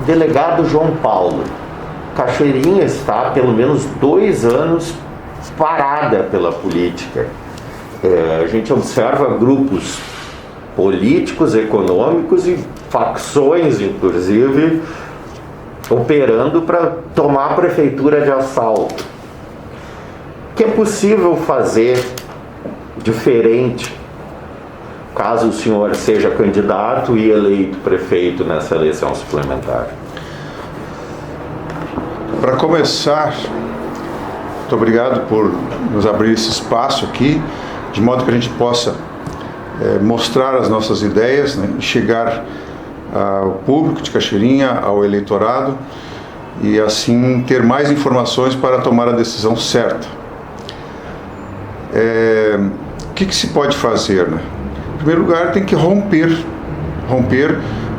Delegado João Paulo, Cachoeirinha está há pelo menos 2 anos parada pela política. A gente observa grupos políticos, econômicos e facções, inclusive, operando para tomar a prefeitura de assalto. O que é possível fazer diferente caso o senhor seja candidato e eleito prefeito nessa eleição suplementar? Para começar, muito obrigado por nos abrir esse espaço aqui, de modo que a gente possa mostrar as nossas ideias, né, e chegar ao público de Cachoeirinha, ao eleitorado, e assim ter mais informações para tomar a decisão certa. O que se pode fazer, né? Em primeiro lugar, tem que romper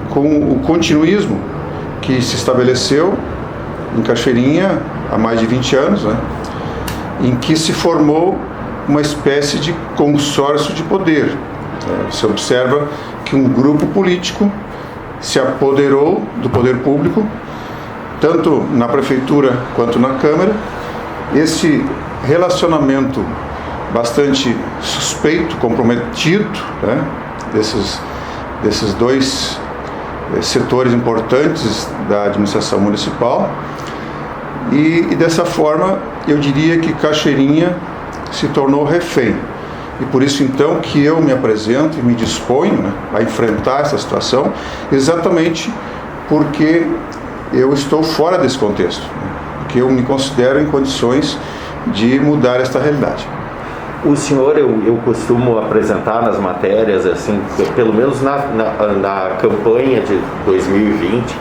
com o continuismo que se estabeleceu em Cachoeirinha há mais de 20 anos, né? Em que se formou uma espécie de consórcio de poder. Você observa que um grupo político se apoderou do poder público, tanto na prefeitura quanto na Câmara. Esse relacionamento bastante suspeito, comprometido, né, desses dois setores importantes da administração municipal, e dessa forma eu diria que Cachoeirinha se tornou refém. E por isso então que eu me apresento e me disponho, né, a enfrentar essa situação, exatamente porque eu estou fora desse contexto, né, porque eu me considero em condições de mudar esta realidade. O senhor, eu costumo apresentar nas matérias, assim, pelo menos na campanha de 2020,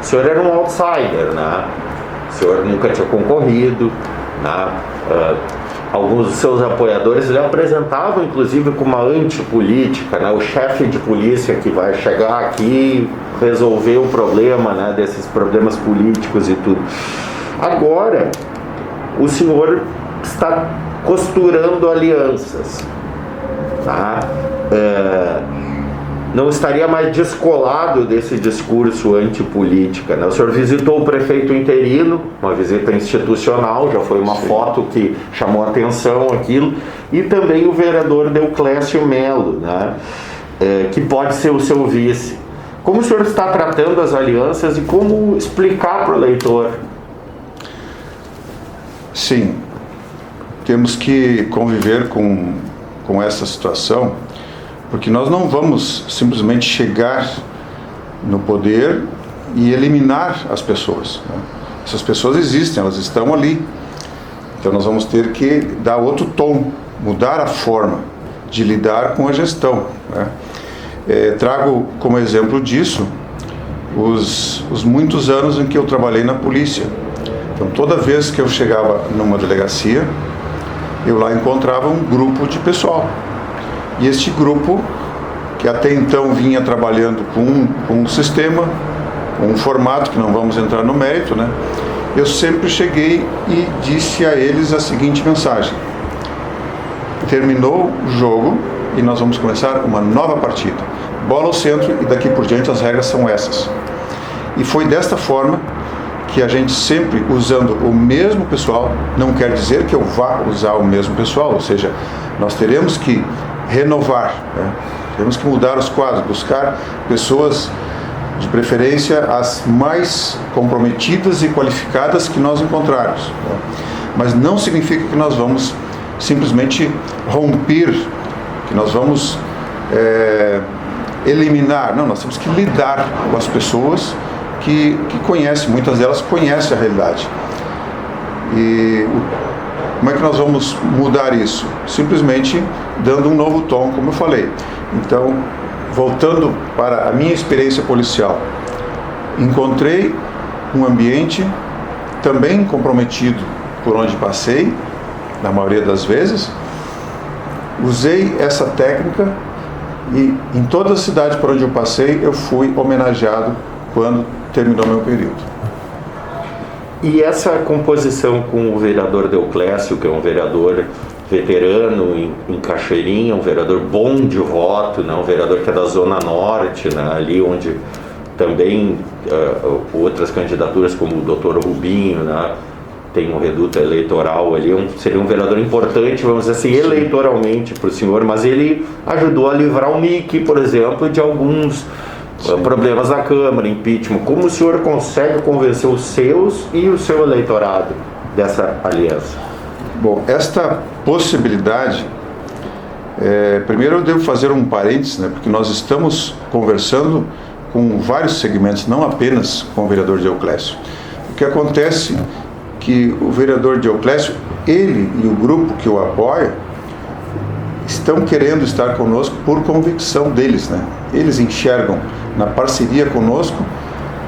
o senhor era um outsider, né? O senhor nunca tinha concorrido, né? Alguns dos seus apoiadores lhe apresentavam, inclusive, com uma antipolítica, né? O chefe de polícia que vai chegar aqui e resolver o problema, né? Desses problemas políticos e tudo. Agora, o senhor está costurando alianças, tá? Não estaria mais descolado desse discurso antipolítica, né? O senhor visitou o prefeito interino, uma visita institucional, já foi uma foto que chamou a atenção aquilo, e também o vereador Deoclésio Melo, né? Que pode ser o seu vice. Como o senhor está tratando as alianças e como explicar para o eleitor? Sim, temos que conviver com essa situação, porque nós não vamos simplesmente chegar no poder e eliminar as pessoas, né? Essas pessoas existem, elas estão ali. Então nós vamos ter que dar outro tom, mudar a forma de lidar com a gestão, né? Trago como exemplo disso os muitos anos em que eu trabalhei na polícia. Então toda vez que eu chegava numa delegacia, eu lá encontrava um grupo de pessoal. E este grupo, que até então vinha trabalhando com um sistema, com um formato, que não vamos entrar no mérito, né? Eu sempre cheguei e disse a eles a seguinte mensagem: terminou o jogo e nós vamos começar uma nova partida. Bola ao centro e daqui por diante as regras são essas. E foi desta forma que a gente sempre usando o mesmo pessoal, não quer dizer que eu vá usar o mesmo pessoal, ou seja, nós teremos que renovar, né? Temos que mudar os quadros, buscar pessoas, de preferência as mais comprometidas e qualificadas que nós encontrarmos, né? Mas não significa que nós vamos simplesmente romper, que nós vamos eliminar. Não, nós temos que lidar com as pessoas que conhecem, muitas delas conhecem a realidade. E como é que nós vamos mudar isso? Simplesmente dando um novo tom, como eu falei. Então, voltando para a minha experiência policial, encontrei um ambiente também comprometido por onde passei, na maioria das vezes. Usei essa técnica e em toda a cidade por onde eu passei, eu fui homenageado quando terminou meu período. E essa composição com o vereador Deoclésio, que é um vereador veterano em Cachoeirinha, um vereador bom de voto, né? Um vereador que é da Zona Norte, né? Ali onde também outras candidaturas como o Dr. Rubinho, né? Tem um reduto eleitoral ali, seria um vereador importante, vamos dizer assim, eleitoralmente para o senhor, mas ele ajudou a livrar o MIC, por exemplo, de alguns problemas na Câmara, impeachment. Como o senhor consegue convencer os seus e o seu eleitorado dessa aliança? Bom, esta possibilidade, primeiro eu devo fazer um parênteses, né, porque nós estamos conversando com vários segmentos, não apenas com o vereador Dioclésio. O que acontece que o vereador Dioclésio, ele e o grupo que o apoia, estão querendo estar conosco por convicção deles, né? Eles enxergam na parceria conosco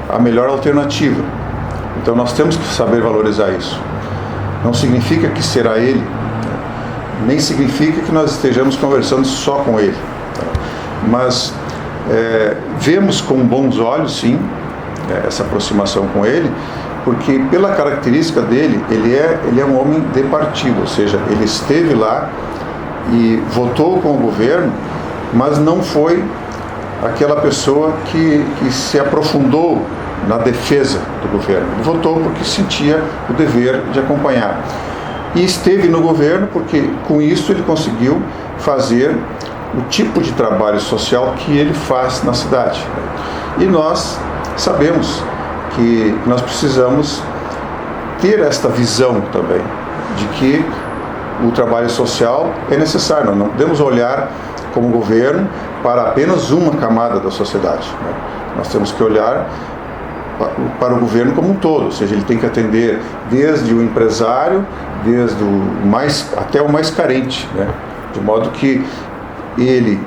a melhor alternativa. Então nós temos que saber valorizar isso. Não significa que será ele, nem significa que nós estejamos conversando só com ele. Mas vemos com bons olhos, sim, essa aproximação com ele, porque pela característica dele, ele é um homem de partido, ou seja, ele esteve lá e votou com o governo, mas não foi aquela pessoa que se aprofundou na defesa do governo. Ele votou porque sentia o dever de acompanhar. E esteve no governo porque com isso ele conseguiu fazer o tipo de trabalho social que ele faz na cidade. E nós sabemos que nós precisamos ter esta visão também de que o trabalho social é necessário. Nós não podemos olhar como governo para apenas uma camada da sociedade, né? Nós temos que olhar para o governo como um todo, ou seja, ele tem que atender desde o empresário, desde até o mais carente, né? De modo que ele,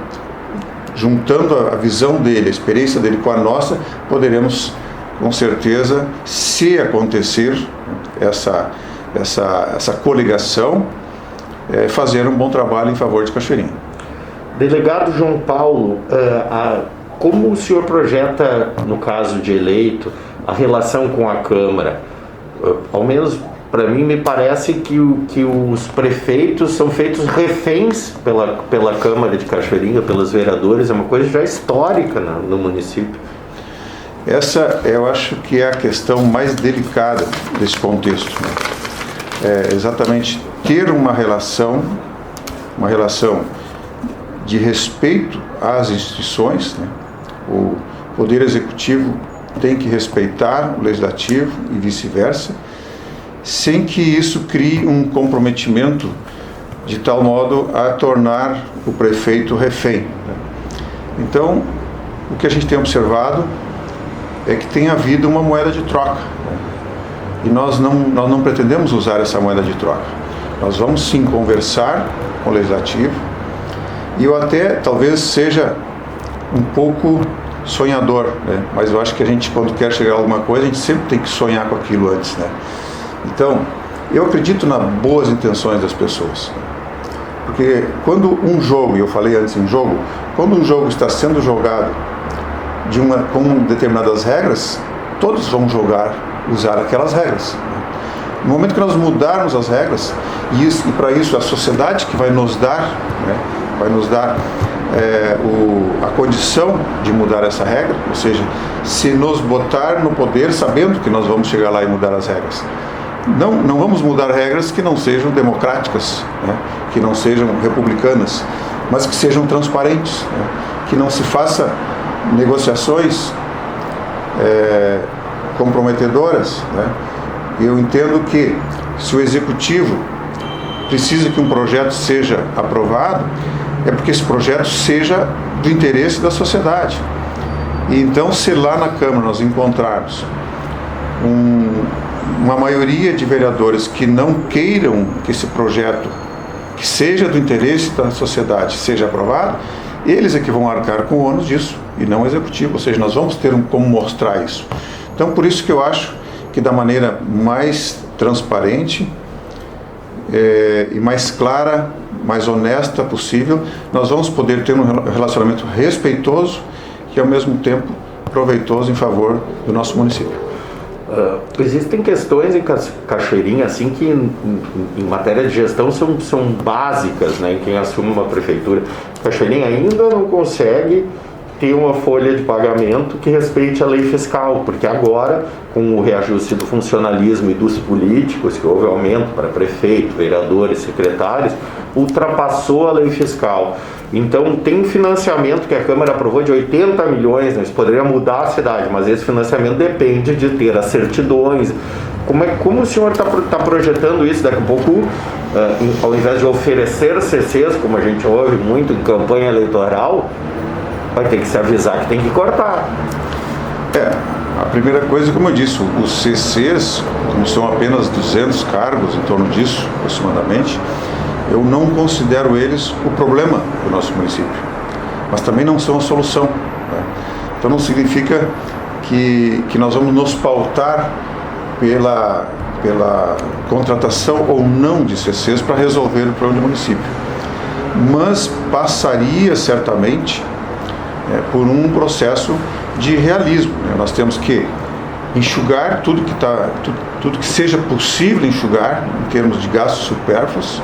juntando a visão dele, a experiência dele com a nossa, poderemos, com certeza, se acontecer essa coligação, fazer um bom trabalho em favor de Cachoeirinha. Delegado João Paulo, como o senhor projeta, no caso de eleito, a relação com a Câmara? Ao menos para mim me parece que os prefeitos são feitos reféns pela Câmara de Cachoeirinha, pelos vereadores, é uma coisa já histórica no município. Essa eu acho que é a questão mais delicada desse contexto, né? Exatamente ter uma relação de respeito às instituições, né? O Poder Executivo tem que respeitar o Legislativo e vice-versa, sem que isso crie um comprometimento de tal modo a tornar o prefeito refém, né? Então, o que a gente tem observado é que tem havido uma moeda de troca, né? E nós não pretendemos usar essa moeda de troca. Nós vamos sim conversar com o Legislativo, e eu até talvez seja um pouco sonhador, né? Mas eu acho que a gente, quando quer chegar a alguma coisa, a gente sempre tem que sonhar com aquilo antes, né? Então, eu acredito nas boas intenções das pessoas, porque quando um jogo, e eu falei antes em jogo, quando um jogo está sendo jogado com determinadas regras, todos vão usar aquelas regras. No momento que nós mudarmos as regras, e para isso a sociedade que vai nos dar, né, a condição de mudar essa regra, ou seja, se nos botar no poder sabendo que nós vamos chegar lá e mudar as regras. Não vamos mudar regras que não sejam democráticas, né, que não sejam republicanas, mas que sejam transparentes, né, que não se faça negociações comprometedoras, né? Eu entendo que se o Executivo precisa que um projeto seja aprovado, é porque esse projeto seja do interesse da sociedade. E então, se lá na Câmara nós encontrarmos uma maioria de vereadores que não queiram que esse projeto, que seja do interesse da sociedade, seja aprovado, eles é que vão arcar com o ônus disso, e não o Executivo, ou seja, nós vamos ter como mostrar isso. Então, por isso que eu acho que da maneira mais transparente e mais clara, mais honesta possível, nós vamos poder ter um relacionamento respeitoso e, ao mesmo tempo, proveitoso em favor do nosso município. Existem questões em Cachoeirinha assim que em matéria de gestão são básicas, né, em quem assume uma prefeitura. Cachoeirinha ainda não consegue ter uma folha de pagamento que respeite a lei fiscal, porque agora, com o reajuste do funcionalismo e dos políticos, que houve aumento para prefeito, vereadores, secretários, ultrapassou a lei fiscal. Então, tem financiamento que a Câmara aprovou de 80 milhões, né? Isso poderia mudar a cidade, mas esse financiamento depende de ter as certidões. Como o senhor está projetando isso daqui a pouco, ao invés de oferecer CCs, como a gente ouve muito em campanha eleitoral, vai ter que se avisar que tem que cortar. A primeira coisa, como eu disse, os CCs, como são apenas 200 cargos, em torno disso, aproximadamente, eu não considero eles o problema do nosso município, mas também não são a solução, né? Então não significa que nós vamos nos pautar pela contratação ou não de CCs para resolver o problema do município, mas passaria certamente por um processo de realismo, né? Nós temos que enxugar tudo que seja possível enxugar em termos de gastos supérfluos.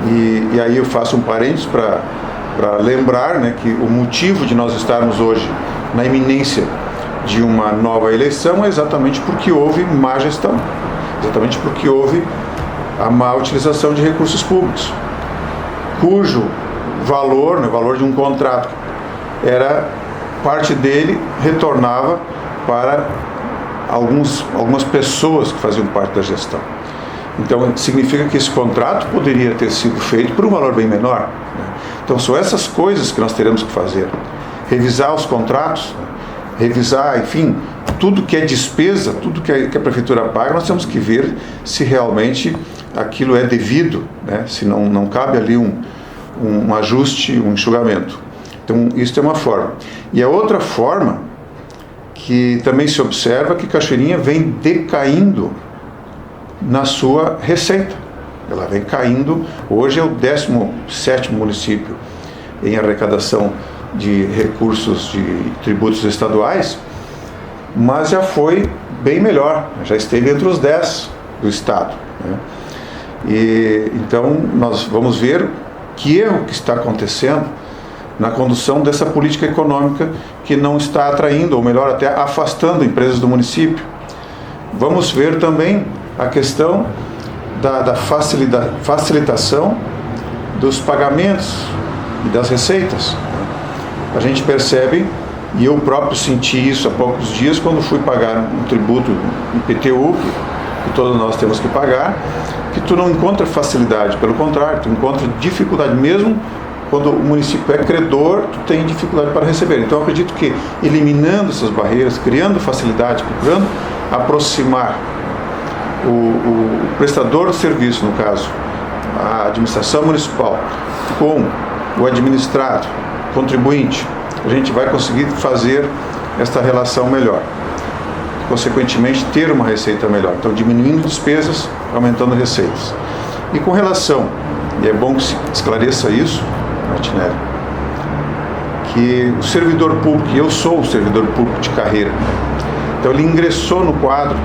E aí eu faço um parênteses para lembrar, né, que o motivo de nós estarmos hoje na iminência de uma nova eleição é exatamente porque houve má gestão, exatamente porque houve a má utilização de recursos públicos, cujo valor, né, o valor de um contrato, parte dele retornava para algumas pessoas que faziam parte da gestão. Então, significa que esse contrato poderia ter sido feito por um valor bem menor, né? Então, são essas coisas que nós teremos que fazer. Revisar os contratos, né? Revisar, enfim, tudo que é despesa, tudo que a prefeitura paga, nós temos que ver se realmente aquilo é devido, né? Se não cabe ali um ajuste, um enxugamento. Então, isso é uma forma. E a outra forma, que também se observa, que Cachoeirinha vem decaindo na sua receita. Ela vem caindo. Hoje é o 17º município em arrecadação de recursos de tributos estaduais, mas já foi bem melhor, já esteve entre os 10 do estado, né? E então nós vamos ver que erro que está acontecendo na condução dessa política econômica que não está atraindo, ou melhor, até afastando empresas do município. Vamos ver também a questão da facilitação dos pagamentos e das receitas. A gente percebe, e eu próprio senti isso há poucos dias, quando fui pagar um tributo IPTU, que todos nós temos que pagar, que tu não encontra facilidade, pelo contrário, tu encontra dificuldade. Mesmo quando o município é credor, tu tem dificuldade para receber. Então eu acredito que eliminando essas barreiras, criando facilidade, procurando aproximar o prestador de serviço, no caso, a administração municipal, com o administrado, contribuinte, a gente vai conseguir fazer esta relação melhor. Consequentemente, ter uma receita melhor. Então, diminuindo despesas, aumentando receitas. E com relação, e é bom que se esclareça isso, Martinelli, que o servidor público, e eu sou um servidor público de carreira, então ele ingressou no quadro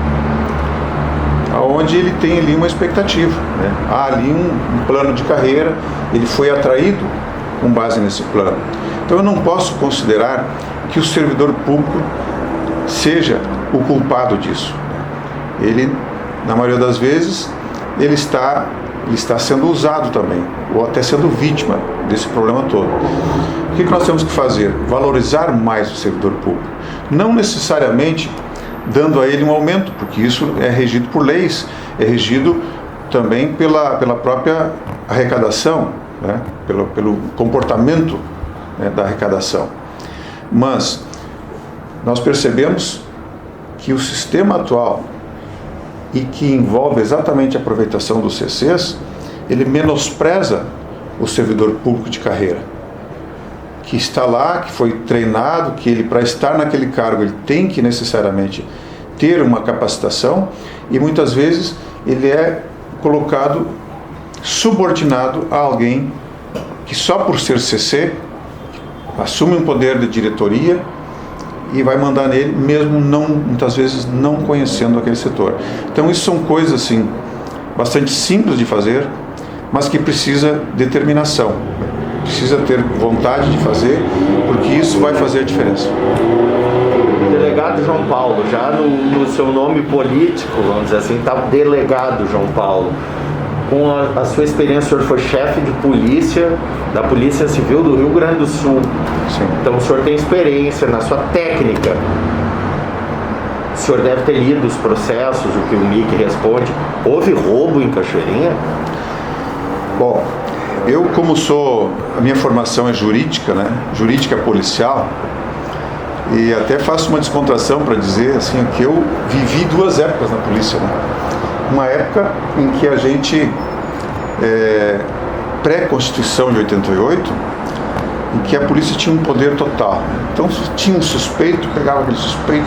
onde ele tem ali uma expectativa, né? Há ali um plano de carreira, ele foi atraído com base nesse plano. Então eu não posso considerar que o servidor público seja o culpado disso. Ele, na maioria das vezes, ele está sendo usado também, ou até sendo vítima desse problema todo. O que nós temos que fazer? Valorizar mais o servidor público. Não necessariamente dando a ele um aumento, porque isso é regido por leis, é regido também pela própria arrecadação, né? pelo comportamento, né, da arrecadação. Mas nós percebemos que o sistema atual, e que envolve exatamente a aproveitação dos CCs, ele menospreza o servidor público de carreira, que está lá, que foi treinado, que ele, para estar naquele cargo, ele tem que necessariamente ter uma capacitação, e muitas vezes ele é colocado subordinado a alguém que só por ser CC assume um poder de diretoria e vai mandar nele, mesmo muitas vezes não conhecendo aquele setor. Então isso são coisas assim bastante simples de fazer, mas que precisa determinação, precisa ter vontade de fazer, porque isso vai fazer a diferença. Delegado João Paulo, já no seu nome político, vamos dizer assim, está delegado João Paulo. Com a sua experiência, o senhor foi chefe de polícia, da Polícia Civil do Rio Grande do Sul. Sim. Então o senhor tem experiência na sua técnica. O senhor deve ter lido os processos, o que o MIC responde. Houve roubo em Cachoeirinha? Bom, eu a minha formação é jurídica, né? Jurídica policial, e até faço uma descontração para dizer assim, que eu vivi duas épocas na polícia, né? Uma época em que a gente, pré-Constituição de 88, em que a polícia tinha um poder total. Então, se tinha um suspeito, pegava aquele suspeito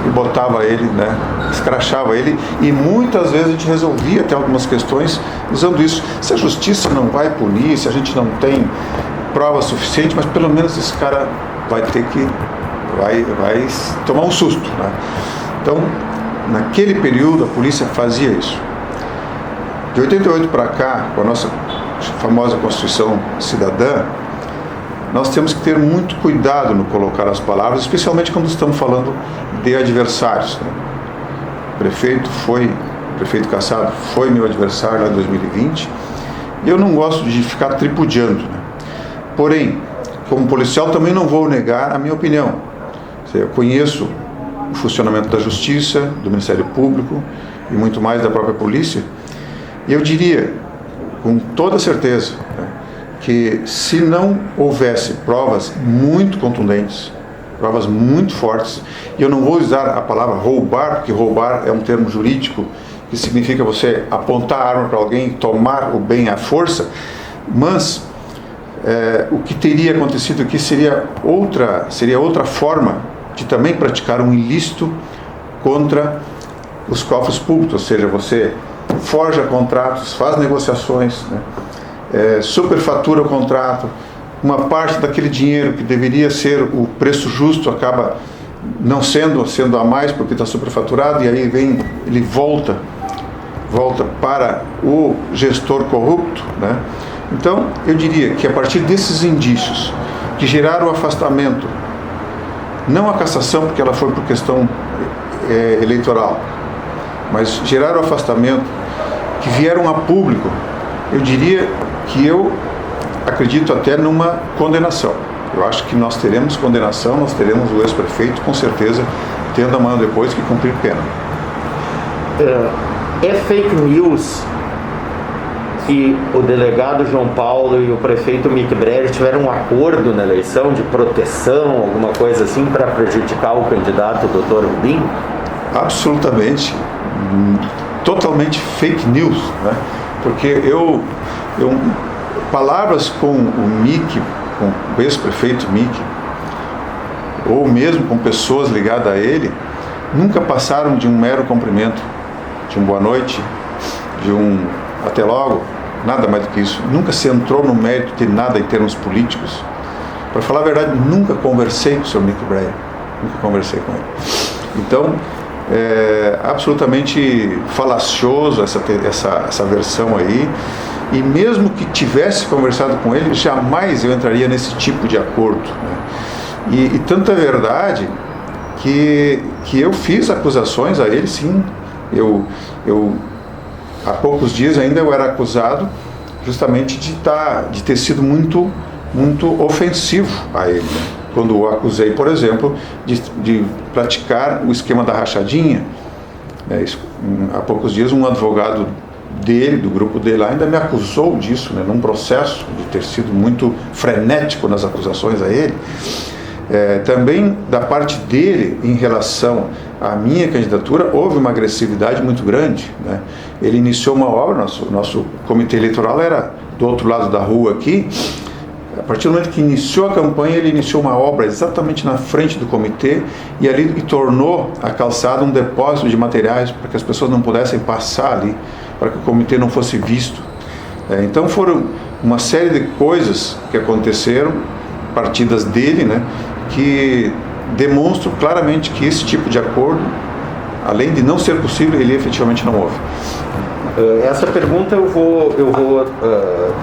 e botava ele, né, escrachava ele, e muitas vezes a gente resolvia até algumas questões usando isso. Se a justiça não vai punir, se a gente não tem prova suficiente, mas pelo menos esse cara vai ter que, vai tomar um susto, né? Então, naquele período, a polícia fazia isso. De 88 para cá, com a nossa famosa Constituição Cidadã, nós temos que ter muito cuidado no colocar as palavras, especialmente quando estamos falando de adversários, né? O prefeito Kassab foi meu adversário lá em 2020, e eu não gosto de ficar tripudiando, né? Porém, como policial, também não vou negar a minha opinião. Eu conheço o funcionamento da Justiça, do Ministério Público e muito mais da própria polícia, e eu diria, com toda certeza, né, que se não houvesse provas muito contundentes, provas muito fortes, e eu não vou usar a palavra roubar, porque roubar é um termo jurídico que significa você apontar a arma para alguém e tomar o bem à força, mas o que teria acontecido aqui seria outra forma de também praticar um ilícito contra os cofres públicos, ou seja, você forja contratos, faz negociações, né? Superfatura o contrato, uma parte daquele dinheiro que deveria ser o preço justo acaba não sendo a mais porque está superfaturado, e aí ele volta para o gestor corrupto, né? Então, eu diria que a partir desses indícios que geraram o afastamento, não a cassação, porque ela foi por questão eleitoral, mas geraram o afastamento, que vieram a público, eu diria que eu acredito até numa condenação. Eu acho que nós teremos condenação, nós teremos o ex-prefeito, com certeza, tendo amanhã depois que cumprir pena. É fake news que o delegado João Paulo e o prefeito Mick Breyer tiveram um acordo na eleição de proteção, alguma coisa assim, para prejudicar o candidato Dr. Rubim? Absolutamente, totalmente fake news, né? Porque palavras com o Mick, com o ex-prefeito Mick, ou mesmo com pessoas ligadas a ele, nunca passaram de um mero cumprimento, de um boa noite, de um até logo, nada mais do que isso. Nunca se entrou no mérito de nada em termos políticos. Para falar a verdade, nunca conversei com o Sr. Mick Breyer, nunca conversei com ele. Então, é absolutamente falacioso essa versão aí, e mesmo que tivesse conversado com ele, jamais eu entraria nesse tipo de acordo, né? E tanto é verdade que eu fiz acusações a ele, sim. Eu há poucos dias ainda eu era acusado justamente de ter sido muito ofensivo a ele, né? Quando o acusei, por exemplo, de praticar o esquema da rachadinha, né? Há poucos dias um advogado dele, do grupo dele lá, ainda me acusou disso, né? Num processo de ter sido muito frenético nas acusações a ele. Também da parte dele, em relação à minha candidatura, houve uma agressividade muito grande, né? Ele iniciou uma obra, nosso comitê eleitoral era do outro lado da rua aqui. A partir do momento que iniciou a campanha, ele iniciou uma obra exatamente na frente do comitê e tornou a calçada um depósito de materiais para que as pessoas não pudessem passar ali, para que o comitê não fosse visto. Então foram uma série de coisas que aconteceram, partidas dele, né, que demonstram claramente que esse tipo de acordo, além de não ser possível, ele efetivamente não houve. Essa pergunta eu vou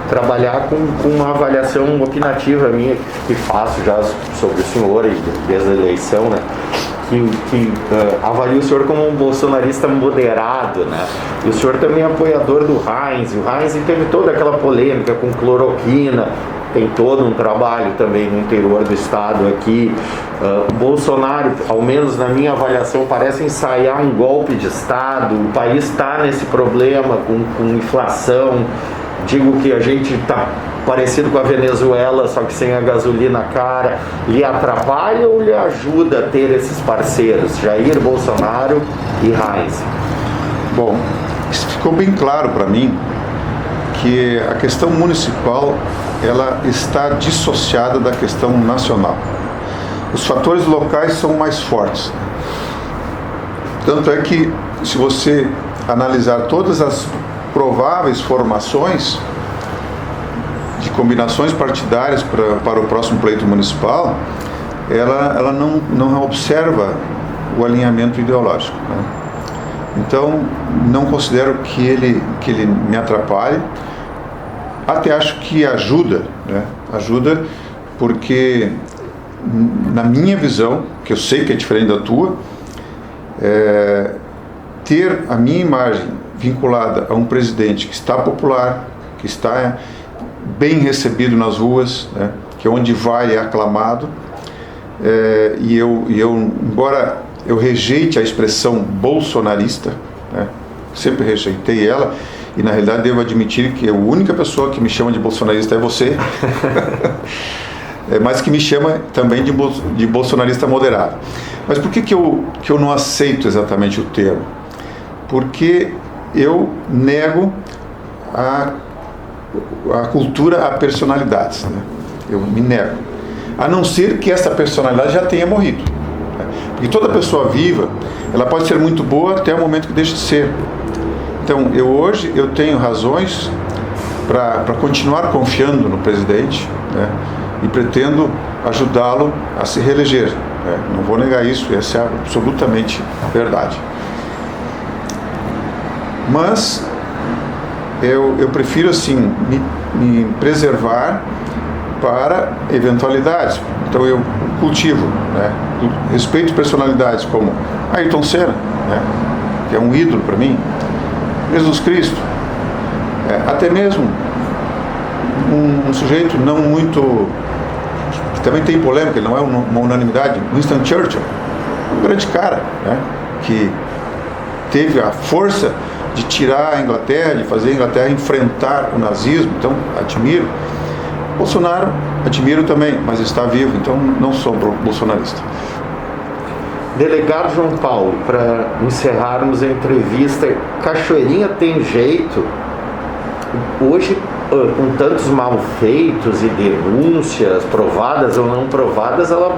trabalhar com uma avaliação opinativa minha que faço já sobre o senhor desde a eleição, né? Que avalia o senhor como um bolsonarista moderado, né? E o senhor também é apoiador do Heinz. O Heinz teve toda aquela polêmica com cloroquina, tem todo um trabalho também no interior do estado aqui. Bolsonaro, ao menos na minha avaliação, parece ensaiar um golpe de estado. O país está nesse problema com inflação. Digo que a gente está parecido com a Venezuela, só que sem a gasolina cara. Lhe atrapalha ou lhe ajuda a ter esses parceiros, Jair Bolsonaro e Heinz? Bom, isso ficou bem claro para mim que a questão municipal ela está dissociada da questão nacional. Os fatores locais são mais fortes. Tanto é que, se você analisar todas as prováveis formações de combinações partidárias para o próximo pleito municipal, ela não observa o alinhamento ideológico, né? Então, não considero que ele me atrapalhe. Até acho que ajuda, né? Ajuda porque, na minha visão, que eu sei que é diferente da tua, ter a minha imagem vinculada a um presidente que está popular, que está bem recebido nas ruas, né? Que onde vai é aclamado, e eu, embora eu rejeite a expressão bolsonarista, né? Sempre rejeitei ela, e na realidade devo admitir que a única pessoa que me chama de bolsonarista é você, mas que me chama também de bolsonarista moderado. Mas por que eu não aceito exatamente o termo? Porque eu nego a cultura a personalidades, né? Eu me nego, a não ser que essa personalidade já tenha morrido, né? Porque toda pessoa viva, ela pode ser muito boa até o momento que deixa de ser. Então, hoje eu tenho razões para continuar confiando no presidente, né? E pretendo ajudá-lo a se reeleger, né? Não vou negar isso, essa é absolutamente verdade. Mas eu prefiro, assim, me preservar para eventualidades. Então eu cultivo, né? Respeito personalidades como Ayrton Senna, né? Que é um ídolo para mim, Jesus Cristo, até mesmo um sujeito não muito, que também tem polêmica, ele não é uma unanimidade, Winston Churchill, um grande cara, né? Que teve a força de tirar a Inglaterra, de fazer a Inglaterra enfrentar o nazismo. Então, admiro. Bolsonaro, admiro também, mas está vivo, então não sou bolsonarista. Delegado João Paulo, para encerrarmos a entrevista, Cachoeirinha tem jeito, hoje, com tantos malfeitos e denúncias, provadas ou não provadas, ela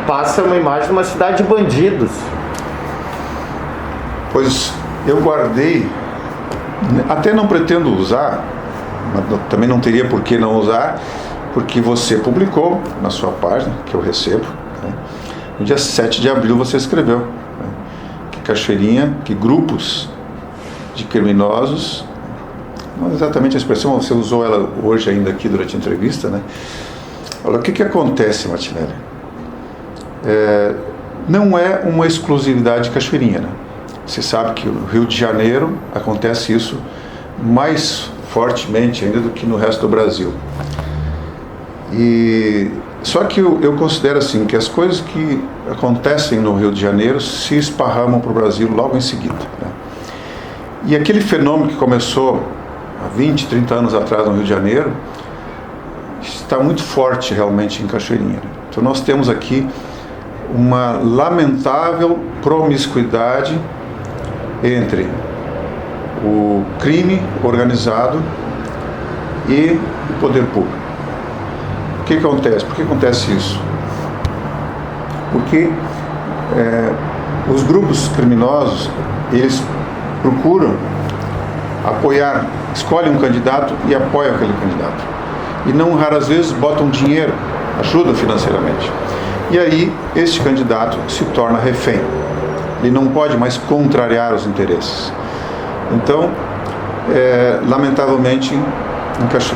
passa uma imagem de uma cidade de bandidos. Pois eu guardei, até não pretendo usar, mas também não teria por que não usar, porque você publicou na sua página, que eu recebo, né? No dia 7 de abril você escreveu, né, que Cachoeirinha, que grupos de criminosos, não exatamente a expressão, você usou ela hoje ainda aqui durante a entrevista, né? Olha, o que acontece, Martinelli? Não é uma exclusividade de Cachoeirinha, né? Você sabe que no Rio de Janeiro acontece isso mais fortemente ainda do que no resto do Brasil. E só que eu considero assim que as coisas que acontecem no Rio de Janeiro se esparramam para o Brasil logo em seguida, né? E aquele fenômeno que começou há 20, 30 anos atrás no Rio de Janeiro está muito forte realmente em Cachoeirinha, né? Então nós temos aqui uma lamentável promiscuidade entre o crime organizado e o poder público. O que acontece? Por que acontece isso? Porque os grupos criminosos, eles procuram apoiar, escolhem um candidato e apoiam aquele candidato. E não raras vezes botam dinheiro, ajudam financeiramente. E aí, este candidato se torna refém. Ele não pode mais contrariar os interesses. Então, lamentavelmente,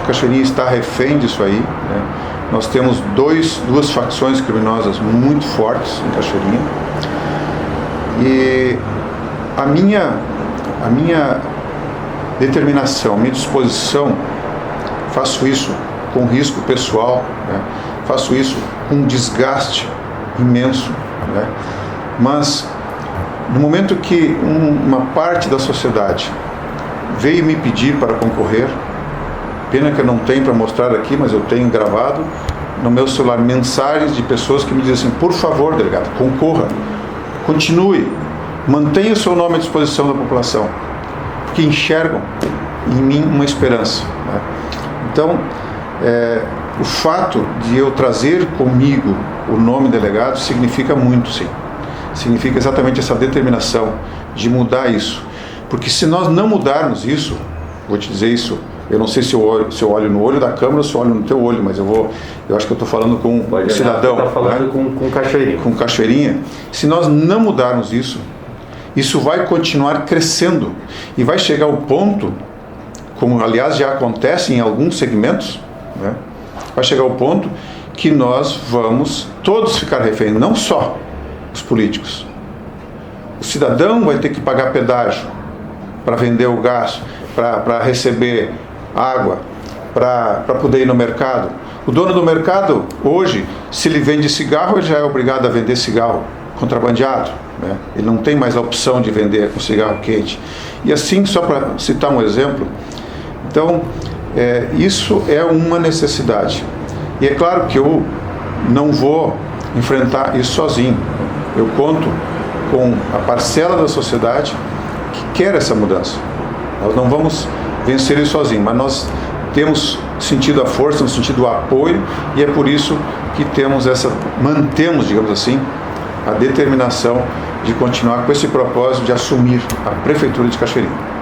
Cachoeirinha está refém disso aí, né? Nós temos duas facções criminosas muito fortes em Cachoeirinha, e a minha determinação, a minha disposição, faço isso com risco pessoal, né? Faço isso com um desgaste imenso, né? Mas no momento que uma parte da sociedade veio me pedir para concorrer, pena que eu não tenho para mostrar aqui, mas eu tenho gravado no meu celular mensagens de pessoas que me dizem assim: por favor, delegado, concorra, continue, mantenha o seu nome à disposição da população, que enxergam em mim uma esperança, né? Então, o fato de eu trazer comigo o nome delegado significa muito, sim. Significa exatamente essa determinação de mudar isso. Porque se nós não mudarmos isso, vou te dizer isso, eu não sei se eu olho no olho da câmera ou se eu olho no teu olho, mas eu acho que eu estou falando com um cidadão. Está falando, né? com Cachoeirinha. Com Cachoeirinha. Se nós não mudarmos isso, isso vai continuar crescendo e vai chegar ao ponto, como aliás já acontece em alguns segmentos, né? Vai chegar ao ponto que nós vamos todos ficar reféns, não só os políticos. O cidadão vai ter que pagar pedágio para vender o gás, para receber água, para poder ir no mercado. O dono do mercado, hoje, se ele vende cigarro, ele já é obrigado a vender cigarro contrabandeado, né? Ele não tem mais a opção de vender com cigarro quente. E assim, só para citar um exemplo, então, isso é uma necessidade. E é claro que eu não vou enfrentar isso sozinho. Eu conto com a parcela da sociedade que quer essa mudança. Nós não vamos vencer isso sozinho, mas nós temos sentido a força, temos sentido o apoio, e é por isso que mantemos, digamos assim, a determinação de continuar com esse propósito de assumir a Prefeitura de Cachoeirinha.